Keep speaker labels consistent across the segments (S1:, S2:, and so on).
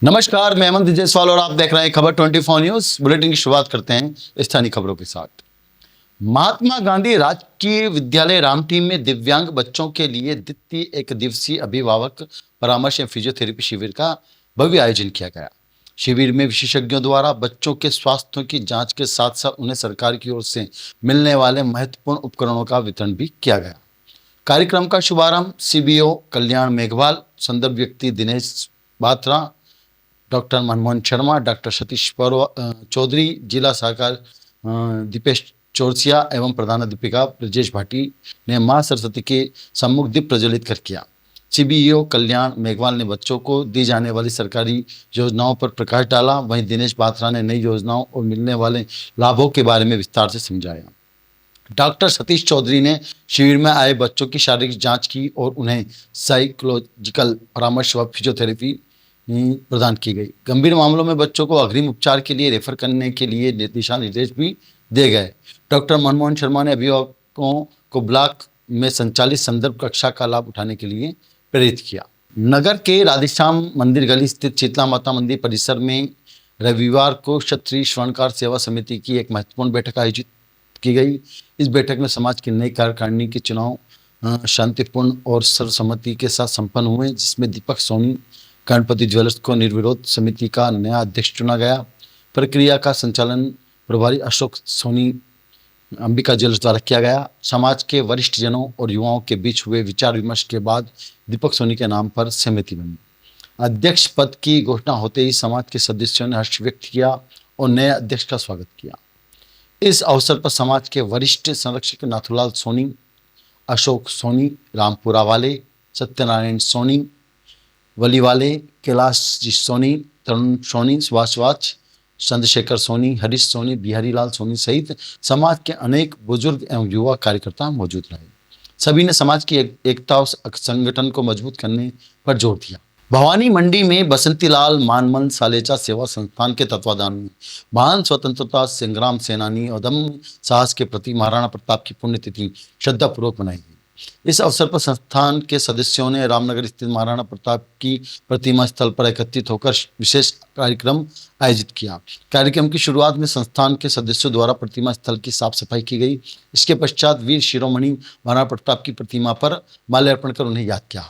S1: नमस्कार, मैं हेमंत जायसवाल और आप देख रहे हैं खबर 24 न्यूज। बुलेटिन की शुरुआत करते हैं स्थानीय खबरों के साथ। महात्मा गांधी राजकीय विद्यालय रामटी में दिव्यांग बच्चों के लिए द्वितीय एक दिवसीय अभिभावक परामर्श एवं फिजियोथेरेपी शिविर का भव्य आयोजन किया गया। शिविर में विशेषज्ञों द्वारा बच्चों के स्वास्थ्य की जांच के साथ साथ उन्हें सरकार की ओर से मिलने वाले महत्वपूर्ण उपकरणों का वितरण भी किया गया। कार्यक्रम का शुभारंभ सीबीओ कल्याण मेघवाल, संदर्भ व्यक्ति दिनेश बात्रा, डॉक्टर मनमोहन शर्मा, डॉक्टर सतीश चौधरी, जिला सहकार दीपेश चौरसिया एवं प्रधानाध्यापिका ब्रजेश भाटी ने मां सरस्वती के सम्मुख दीप प्रज्वलित कर किया। सीबीओ कल्याण मेघवाल ने बच्चों को दी जाने वाली सरकारी योजनाओं पर प्रकाश डाला। वहीं दिनेश बात्रा ने नई योजनाओं और मिलने वाले लाभों के बारे में विस्तार से समझाया। डॉक्टर सतीश चौधरी ने शिविर में आए बच्चों की शारीरिक जांच की और उन्हें साइकोलॉजिकल परामर्श व फिजियोथेरेपी प्रदान की गई। गंभीर मामलों में बच्चों को अग्रिम उपचार के लिए रेफर करने के लिए दिशा निर्देश भी दिए गए। डॉक्टर मनमोहन शर्मा ने अभिभावकों को ब्लॉक में संचालित संदर्भ कक्षा का लाभ उठाने के लिए प्रेरित किया। नगर के राधेश्याम मंदिर गली स्थित शीतला माता मंदिर परिसर में रविवार को क्षत्रिय स्वर्णकार सेवा समिति की एक महत्वपूर्ण बैठक आयोजित की गई। इस बैठक में समाज की नई कार्यकारिणी के चुनाव शांतिपूर्ण और सर्वसम्मति के साथ संपन्न हुए, जिसमें दीपक सोनी गणपति ज्वेलर्स को निर्विरोध समिति का नया अध्यक्ष चुना गया। प्रक्रिया का संचालन प्रभारी अशोक सोनी अंबिका ज्वेलर्स द्वारा किया गया। समाज के वरिष्ठ जनों और युवाओं के बीच हुए विचार विमर्श के बाद दीपक सोनी के नाम पर सहमति बनी। अध्यक्ष पद की घोषणा होते ही समाज के सदस्यों ने हर्ष व्यक्त किया और नए अध्यक्ष का स्वागत किया। इस अवसर पर समाज के वरिष्ठ संरक्षक नाथूलाल सोनी, अशोक सोनी, रामपुरा वाले, सत्यनारायण सोनी वली वाले, कैलाश सोनी, तरुण सोनी, सुभाष, चंद्रशेखर सोनी, हरीश सोनी, बिहारी लाल सोनी सहित समाज के अनेक बुजुर्ग एवं युवा कार्यकर्ता मौजूद रहे। सभी ने समाज की एकता और संगठन को मजबूत करने पर जोर दिया। भवानी मंडी में बसंतीलाल मानमन सालेचा सेवा संस्थान के तत्वाधान में महान स्वतंत्रता संग्राम सेनानी और अदम्य साहस के प्रति महाराणा प्रताप की पुण्यतिथि श्रद्धापूर्वक मनाई गई। इस अवसर पर संस्थान के सदस्यों ने रामनगर स्थित महाराणा प्रताप की प्रतिमा स्थल पर एकत्रित होकर विशेष कार्यक्रम आयोजित किया। कार्यक्रम की शुरुआत में संस्थान के सदस्यों द्वारा प्रतिमा स्थल की साफ सफाई की गई। इसके पश्चात वीर शिरोमणि महाराणा प्रताप की प्रतिमा पर माल्यार्पण कर उन्हें याद किया।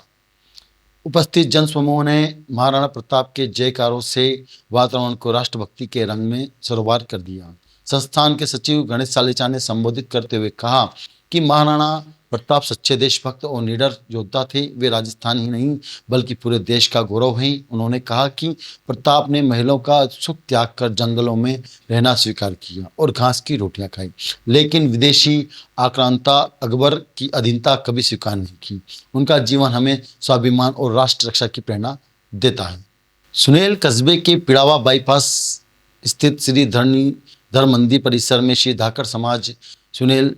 S1: उपस्थित जन समूह ने महाराणा प्रताप के जयकारों से वातावरण को राष्ट्रभक्ति के रंग में सरोबार कर दिया। संस्थान के सचिव गणेश सालेचा ने संबोधित करते हुए कहा कि महाराणा प्रताप सच्चे देशभक्त और निडर योद्धा थे। वे राजस्थान ही नहीं बल्कि पूरे देश का गौरव हैं। उन्होंने कहा कि प्रताप ने महलों का सुख त्याग कर जंगलों में रहना स्वीकार किया और घास की रोटियां खाई, लेकिन विदेशी आक्रांता अकबर की अधीनता कभी स्वीकार नहीं की। उनका जीवन हमें स्वाभिमान और राष्ट्र रक्षा की प्रेरणा देता है। सुनेल कस्बे के पिड़ावा बाईपास स्थित श्री धर मंदिर परिसर में श्री धाकर समाज सुनेल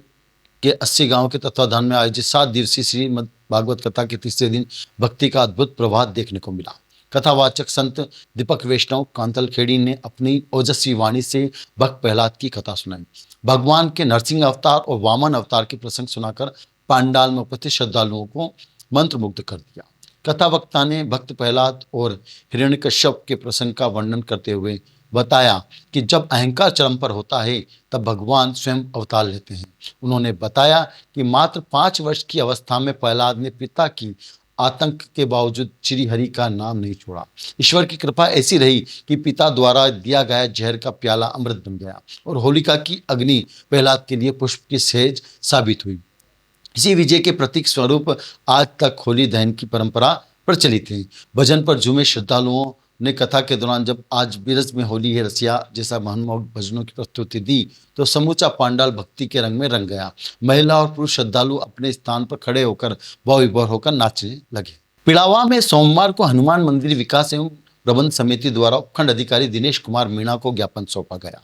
S1: के 80 गांव के तत्वाधान में आयोजित 7 दिवसीय श्रीमद् भागवत कथा के तीसरे दिन भक्ति का अद्भुत प्रभात देखने को मिला। कथावाचक संत दीपक वैष्णव कांतल खेड़ी ने अपनी ओजस्वी वाणी से भक्त प्रहलाद की कथा सुनाई। भगवान के नरसिंह अवतार और वामन अवतार के प्रसंग सुनाकर पांडाल में उपस्थित श्रद्धालुओं को मंत्रमुग्ध कर दिया। कथा वक्ता ने भक्त प्रहलाद और हिरण्यकश्यप के प्रसंग का वर्णन करते हुए बताया कि जब अहंकार चरम पर होता है तब भगवान स्वयं अवतार लेते हैं। उन्होंने बताया कि मात्र 5 वर्ष की अवस्था में प्रहलाद ने पिता की आतंक के बावजूद श्री हरि का नाम नहीं छोड़ा। ईश्वर की कृपा ऐसी रही कि पिता द्वारा दिया गया जहर का प्याला अमृत बन गया और होलिका की अग्नि प्रहलाद के लिए पुष्प की सेज साबित हुई। इसी विजय के प्रतीक स्वरूप आज तक होली दहन की परंपरा प्रचलित है। भजन पर झूमे श्रद्धालुओं ने कथा के दौरान जब आज बिरज में होली है रसिया जैसा मनमोहक भजनों की प्रस्तुति दी तो समूचा पांडाल भक्ति के रंग में रंग गया। महिला और पुरुष श्रद्धालु अपने स्थान पर खड़े होकर भाव विभोर होकर नाचने लगे। पिड़ावा में सोमवार को हनुमान मंदिर विकास एवं प्रबंध समिति द्वारा उपखंड अधिकारी दिनेश कुमार मीणा को ज्ञापन सौंपा गया,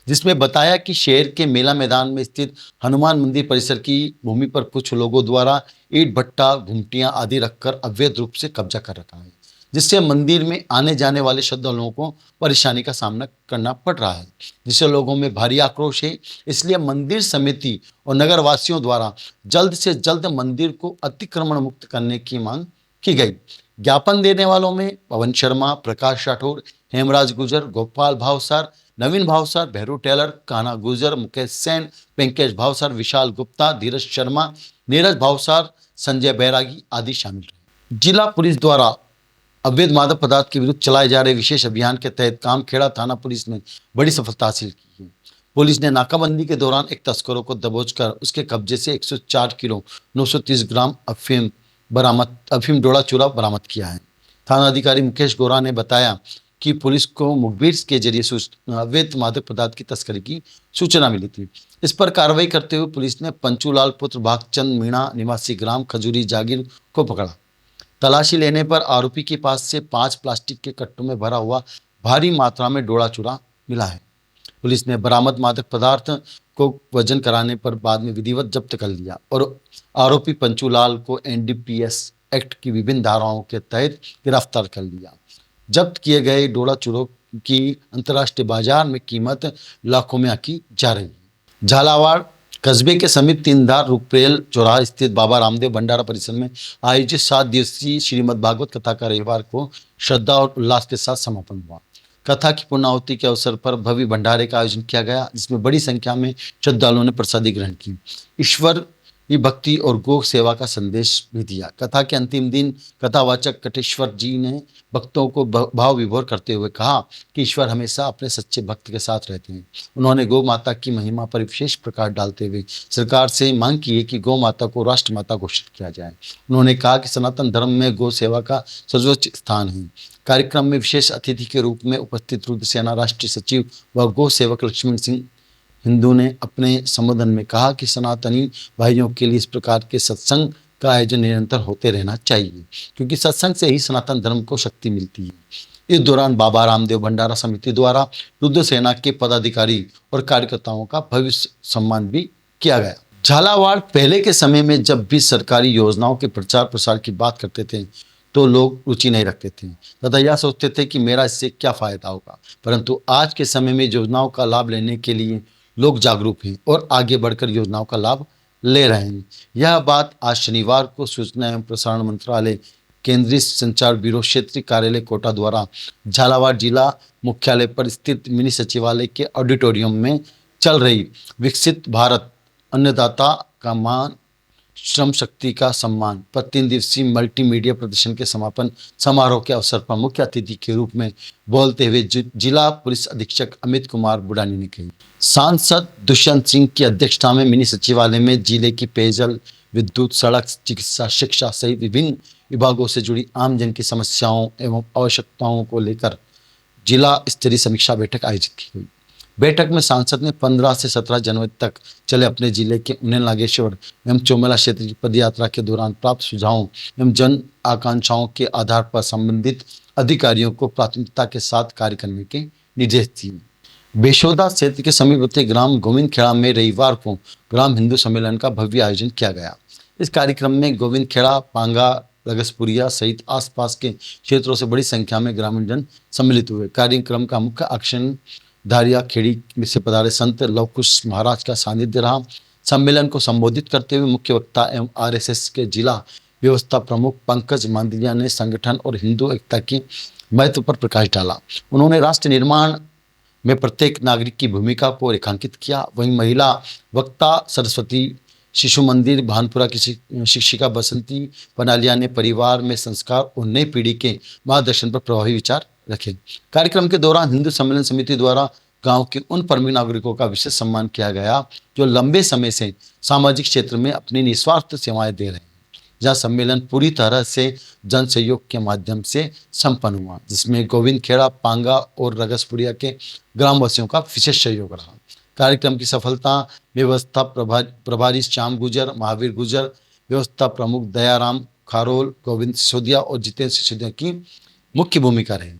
S1: जिसमें बताया कि शहर के मेला मैदान में स्थित हनुमान मंदिर परिसर की भूमि पर कुछ लोगों द्वारा ईंट भट्टा घुमटियां आदि रखकर अवैध रूप से कब्जा कर रखा है, जिससे मंदिर में आने जाने वाले श्रद्धालुओं को परेशानी का सामना करना पड़ रहा है, जिससे लोगों में भारी आक्रोश है। इसलिए मंदिर समिति और नगरवासियों द्वारा जल्द से जल्द मंदिर को अतिक्रमण मुक्त करने की मांग की गई। ज्ञापन देने वालों में पवन शर्मा, प्रकाश राठौर, हेमराज गुर्जर, गोपाल भावसार, नवीन भावसार, भैरू टेलर, कान्हा गुर्जर, मुकेश सेन, पिंकेश भावसार, विशाल गुप्ता, धीरज शर्मा, नीरज भावसार, संजय बैरागी आदि शामिल रहे। जिला पुलिस द्वारा अवैध मादक पदार्थ के विरुद्ध चलाए जा रहे विशेष अभियान के तहत कामखेड़ा थाना पुलिस ने बड़ी सफलता हासिल की है। पुलिस ने नाकाबंदी के दौरान एक तस्करों को दबोचकर उसके कब्जे से 104 किलो 930 ग्राम अफीम डोडा चूरा बरामद किया है। थाना अधिकारी मुकेश गोरा ने बताया कि पुलिस को मुखबिर के जरिए अवैध मादक पदार्थ की तस्करी की सूचना मिली थी। इस पर कार्रवाई करते हुए पुलिस ने पंचूलाल पुत्र भागचंद मीणा निवासी ग्राम खजूरी जागीर को पकड़ा। तलाशी लेने पर आरोपी के पास से 5 प्लास्टिक के कट्टों में भरा हुआ भारी मात्रा में डोडा चूरा मिला है। पुलिस ने बरामद मादक पदार्थ को वजन कराने पर बाद में विधिवत जब्त कर लिया और आरोपी पंचूलाल को एनडीपीएस एक्ट की विभिन्न धाराओं के तहत गिरफ्तार कर लिया। जब्त किए गए डोडा चूरों की अंतर्राष्ट्रीय बाजार में कीमत लाखों में आंकी जा रही है। झालावाड़ कस्बे के समीप तीनधार रुपेल चौराहा स्थित बाबा रामदेव भंडारा परिसर में आयोजित 7 दिवसीय श्रीमद् भागवत कथा का रविवार को श्रद्धा और उल्लास के साथ समापन हुआ। कथा की पूर्णाहुति के अवसर पर भव्य भंडारे का आयोजन किया गया, जिसमें बड़ी संख्या में श्रद्धालुओं ने प्रसादी ग्रहण की, ईश्वर की भक्ति और गौ सेवा का संदेश भी दिया। कथा के अंतिम दिन कथावाचक कटेश्वर जी ने भक्तों को भाव विभोर करते हुए कहा कि ईश्वर हमेशा अपने सच्चे भक्त के साथ रहते हैं। उन्होंने गौ माता की महिमा पर विशेष प्रकाश डालते हुए सरकार से मांग की है कि गौ माता को राष्ट्र माता घोषित किया जाए। उन्होंने कहा कि सनातन धर्म में गौ सेवा का सर्वोच्च स्थान है। कार्यक्रम में विशेष अतिथि के रूप में उपस्थित रुद्र सेना राष्ट्रीय सचिव व गौ सेवक लक्ष्मण सिंह हिंदू ने अपने संबोधन में कहा कि सनातनी भाइयों के लिए इस प्रकार के सत्संग का आयोजन निरंतर होते रहना चाहिए, क्योंकि सत्संग से ही सनातन धर्म को शक्ति मिलती है। इस दौरान बाबा रामदेव भंडारा समिति द्वारा रुद्र सेना के पदाधिकारी और कार्यकर्ताओं का भव्य सम्मान भी किया गया। झालावाड़ पहले के समय में जब भी सरकारी योजनाओं के प्रचार प्रसार की बात करते थे तो लोग रुचि नहीं रखते थे तथा यह सोचते थे कि मेरा इससे क्या फायदा होगा, परंतु आज के समय में योजनाओं का लाभ लेने के लिए लोग जागरूक हैं और आगे बढ़कर योजनाओं का लाभ ले रहे हैं। यह बात आज शनिवार को सूचना एवं प्रसारण मंत्रालय केंद्रीय संचार ब्यूरो क्षेत्रीय कार्यालय कोटा द्वारा झालावाड़ जिला मुख्यालय पर स्थित मिनी सचिवालय के ऑडिटोरियम में चल रही विकसित भारत अन्नदाता का मान श्रम शक्ति का सम्मान पर 3 दिवसीय मल्टीमीडिया प्रदर्शन के समापन समारोह के अवसर पर मुख्य अतिथि के रूप में बोलते हुए जिला पुलिस अधीक्षक अमित कुमार बुडानी ने कही। सांसद दुष्यंत सिंह की अध्यक्षता में मिनी सचिवालय में जिले की पेयजल, विद्युत, सड़क, चिकित्सा, शिक्षा सहित विभिन्न विभागों से जुड़ी आमजन की समस्याओं एवं आवश्यकताओं को लेकर जिला स्तरीय समीक्षा बैठक आयोजित की गई। बैठक में सांसद ने 15 से 17 जनवरी तक चले अपने जिले के उन्नयन नागेश्वर एवं चौमेला क्षेत्र की पदयात्रा के दौरान प्राप्त सुझावों एवं जन आकांक्षाओं के आधार पर संबंधित अधिकारियों को प्राथमिकता के साथ कार्य करने के निर्देश दिए। बेशोदा क्षेत्र के समीपवर्ती ग्राम गोविंदखेड़ा में रविवार को ग्राम हिंदू सम्मेलन का भव्य आयोजन किया गया। इस कार्यक्रम में गोविंदखेड़ा, पांगा, रगसपुरिया सहित आसपास के क्षेत्रों से बड़ी संख्या में ग्रामीण जन सम्मिलित हुए। कार्यक्रम का मुख्य आकर्षण धारिया खेड़ी से पधारे संत लवकुश महाराज का सानिध्य रहा। सम्मेलन को संबोधित करते हुए मुख्य वक्ता एवं आरएसएस के जिला व्यवस्था प्रमुख पंकज मांदिलिया ने संगठन और हिंदू एकता की महत्व पर प्रकाश डाला। उन्होंने राष्ट्र निर्माण में प्रत्येक नागरिक की भूमिका को रेखांकित किया। वहीं महिला वक्ता सरस्वती शिशु मंदिर भानपुरा की शिक्षिका बसंती पनालिया ने परिवार में संस्कार और नई पीढ़ी के मार्गदर्शन पर प्रभावी विचार रखे। कार्यक्रम के दौरान हिंदू सम्मेलन समिति द्वारा गांव के उन परमी नागरिकों का विशेष सम्मान किया गया जो लंबे समय से सामाजिक क्षेत्र में अपनी निस्वार्थ सेवाएं दे रहे हैं। जहां सम्मेलन पूरी तरह से जन सहयोग के माध्यम से संपन्न हुआ, जिसमें गोविंदखेड़ा, पांगा और रगसपुरिया के ग्रामवासियों का विशेष सहयोग रहा। कार्यक्रम की सफलता व्यवस्था प्रभारी श्याम गुजर, महावीर गुजर, व्यवस्था प्रमुख दयाराम खारोल, गोविंद सिसोदिया और जितेंद्र सिसोदिया की मुख्य भूमिका रही।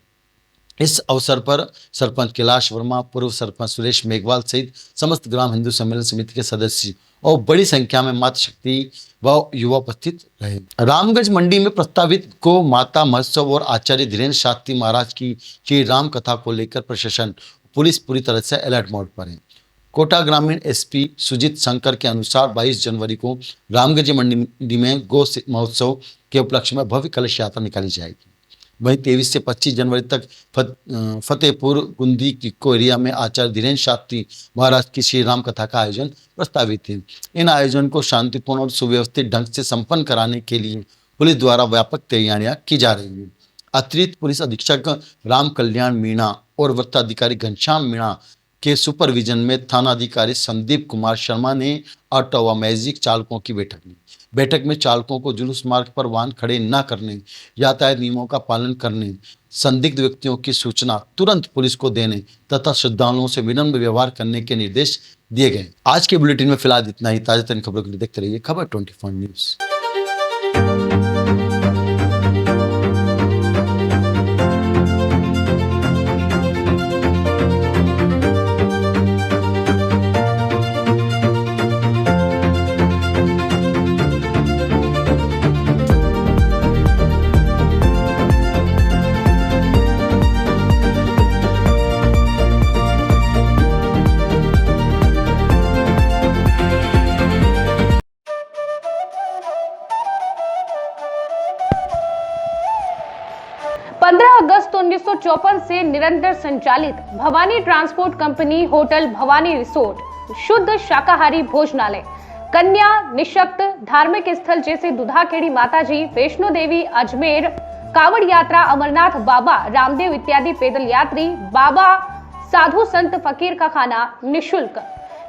S1: इस अवसर पर सरपंच कैलाश वर्मा, पूर्व सरपंच सुरेश मेघवाल सहित समस्त ग्राम हिंदू सम्मेलन समिति के सदस्य और बड़ी संख्या में मातृशक्ति व युवा उपस्थित रहे। रामगंज मंडी में प्रस्तावित गौ माता महोत्सव और आचार्य धीरेन्द्र शास्त्री महाराज की श्री राम कथा को लेकर प्रशासन पुलिस पूरी तरह से अलर्ट मोड पर है। कोटा ग्रामीण एसपी सुजीत शंकर के अनुसार 22 जनवरी को रामगंज मंडी में गौ महोत्सव के उपलक्ष्य में भव्य कलश यात्रा निकाली जाएगी। वहीं 23 से 25 जनवरी तक फतेहपुर गुंदी किक्को एरिया में आचार्य धीरेन्द्र शास्त्री महाराज की श्री राम कथा का आयोजन प्रस्तावित है। इन आयोजन को शांतिपूर्ण और सुव्यवस्थित ढंग से संपन्न कराने के लिए पुलिस द्वारा व्यापक तैयारियां की जा रही हैं। अतिरिक्त पुलिस अधीक्षक राम कल्याण मीणा और वृत्ताधिकारी घनश्याम मीणा के सुपरविजन में थानाधिकारी संदीप कुमार शर्मा ने ऑटो व मैजिक चालकों की बैठक ली। बैठक में चालकों को जुलूस मार्ग पर वाहन खड़े न करने, यातायात नियमों का पालन करने, संदिग्ध व्यक्तियों की सूचना तुरंत पुलिस को देने तथा श्रद्धालुओं से विनम्र व्यवहार करने के निर्देश दिए गए। आज के बुलेटिन में फिलहाल इतना ही। ताज़ातरीन खबरों के लिए देखते रहिए खबर 24 न्यूज़।
S2: अगस्त 1954 से निरंतर संचालित Bhavani transport company hotel Bhavani resort, शुद्ध शाकाहारी भोजनालय, कन्या निःशक्त धार्मिक स्थल जैसे दुधाखेड़ी माताजी, वैष्णो देवी, अजमेर, कावड़ यात्रा, अमरनाथ बाबा, रामदेव इत्यादि पैदल यात्री, बाबा, साधु संत फकीर का खाना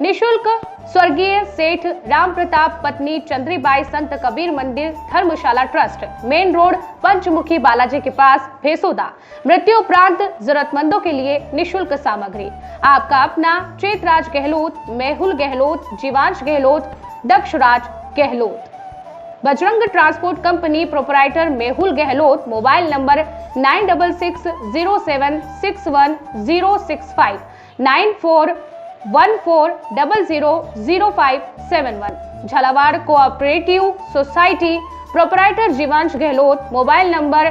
S2: निःशुल्क स्वर्गीय सेठ राम प्रताप पत्नी चंद्रीबाई संत कबीर मंदिर धर्मशाला ट्रस्ट, मेन रोड पंचमुखी बालाजी के पास, भेसोदा। मृत्यु उपरांत जरूरतमंदों के लिए निःशुल्क सामग्री। आपका अपना Chetraj Gehlot, Mehul Gehlot, Jeevansh Gehlot, Dakshraj Gehlot. Bajrang transport company proprietor Mehul Gehlot, mobile number 9660610065 9414000571। Jhalawar cooperative society proprietor Jeevansh Gehlot, mobile number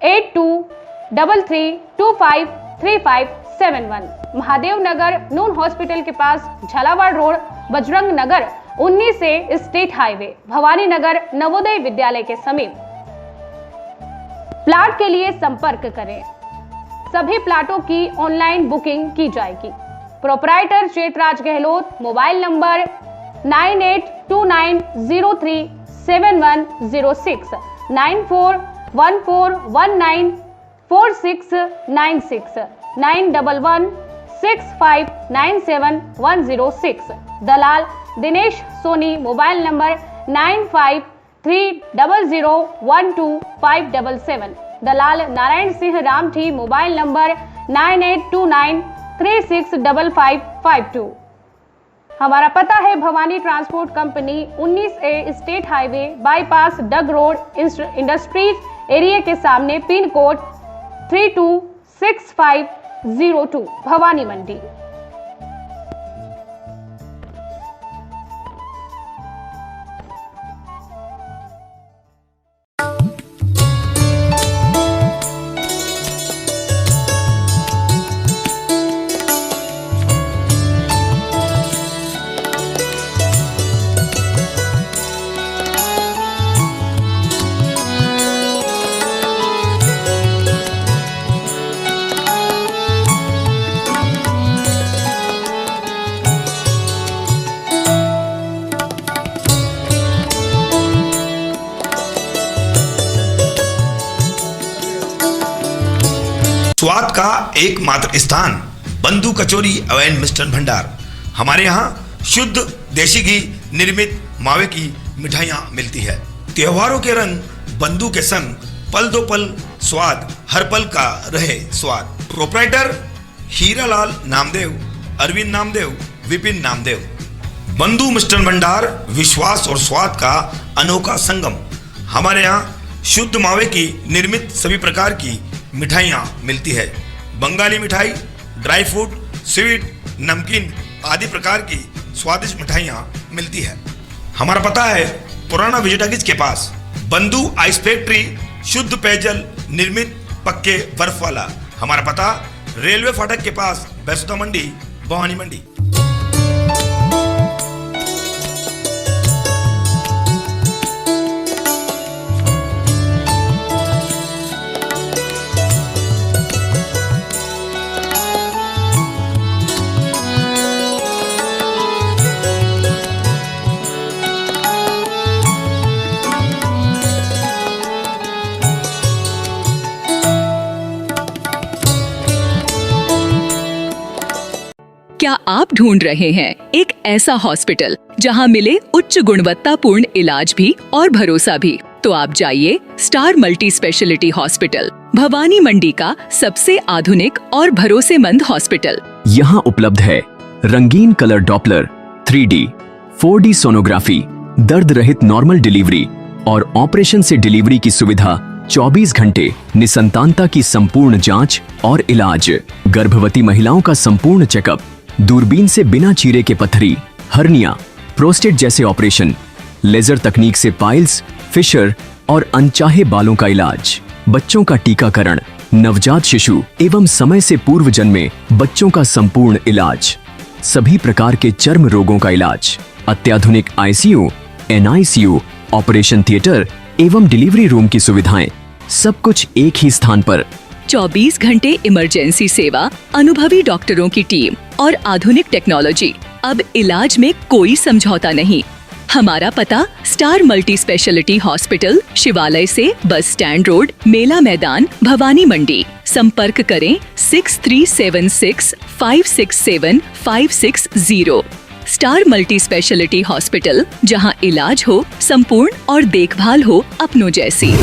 S2: 8233253571। Mahadev Nagar नून हॉस्पिटल के पास, झालावाड़ रोड, बजरंग नगर 19 से स्टेट हाईवे, भवानी नगर नवोदय विद्यालय के समीप। प्लाट के लिए संपर्क करें। सभी प्लाटों की ऑनलाइन बुकिंग की जाएगी। Proprietor Chetraj Gehlot, mobile number 9829037106 9414194696 9116597106। दलाल दिनेश सोनी, मोबाइल नंबर 9530012577। दलाल नारायण सिंह रामठी, मोबाइल नंबर 9829365552। हमारा पता है Bhawani transport company 19A state highway bypass Dag road industries area के सामने, पिन कोड 326502, भवानी मंडी।
S3: स्वाद का एकमात्र स्थान बंधु कचौरी एवं मिष्ठान भंडार। हमारे यहाँ शुद्ध देशी घी निर्मित मावे की मिठाइयाँ मिलती है। त्योहारों के रंग बंधु के संग, पल दो पल स्वाद, हर पल का रहे स्वाद। प्रोपराइटर हीरालाल नामदेव, अरविंद नामदेव, विपिन नामदेव। बंधु मिष्ठान भंडार विश्वास और स्वाद का अनोखा संगम। हमारे यहाँ शुद्ध मावे की निर्मित सभी प्रकार की मिठाइयाँ मिलती है। बंगाली मिठाई, ड्राई फ्रूट, स्वीट, नमकीन आदि प्रकार की स्वादिष्ट मिठाइयाँ मिलती है। हमारा पता है पुराना विजयटागिज के पास, बंधु आइस फैक्ट्री, शुद्ध पेयजल निर्मित पक्के बर्फ वाला। हमारा पता रेलवे फाटक के पास, बैसुदा मंडी, भवानी मंडी।
S4: क्या आप ढूंढ रहे हैं एक ऐसा हॉस्पिटल जहां मिले उच्च गुणवत्तापूर्ण इलाज भी और भरोसा भी? तो आप जाइए star multi specialty hospital, Bhawani Mandi का सबसे आधुनिक और भरोसेमंद हॉस्पिटल।
S5: यहाँ उपलब्ध है रंगीन colour Doppler, 3D, 4D sonography, दर्द रहित नॉर्मल डिलीवरी और ऑपरेशन से डिलीवरी की सुविधा, 24 घंटे निसंतानता की संपूर्ण जांच और इलाज, गर्भवती महिलाओं का संपूर्ण चेकअप, दूरबीन से बिना चीरे के पथरी, हर्निया, प्रोस्टेट जैसे ऑपरेशन, लेजर तकनीक से पाइल्स, फिशर और अनचाहे बालों का इलाज, बच्चों का टीकाकरण, नवजात शिशु एवं समय से पूर्व जन्मे बच्चों का संपूर्ण इलाज, सभी प्रकार के चर्म रोगों का इलाज, अत्याधुनिक ICU, NICU, ऑपरेशन थिएटर एवं डिलीवरी रूम की सुविधाएं, सब कुछ एक ही स्थान पर।
S4: 24 घंटे इमरजेंसी सेवा, अनुभवी डॉक्टरों की टीम और आधुनिक टेक्नोलॉजी। अब इलाज में कोई समझौता नहीं। हमारा पता स्टार मल्टी स्पेशलिटी हॉस्पिटल, शिवालय से बस स्टैंड रोड, मेला मैदान, भवानी मंडी। संपर्क करें 6376567560। स्टार मल्टी स्पेशलिटी हॉस्पिटल, जहां इलाज हो संपूर्ण और देखभाल हो अपनों जैसी।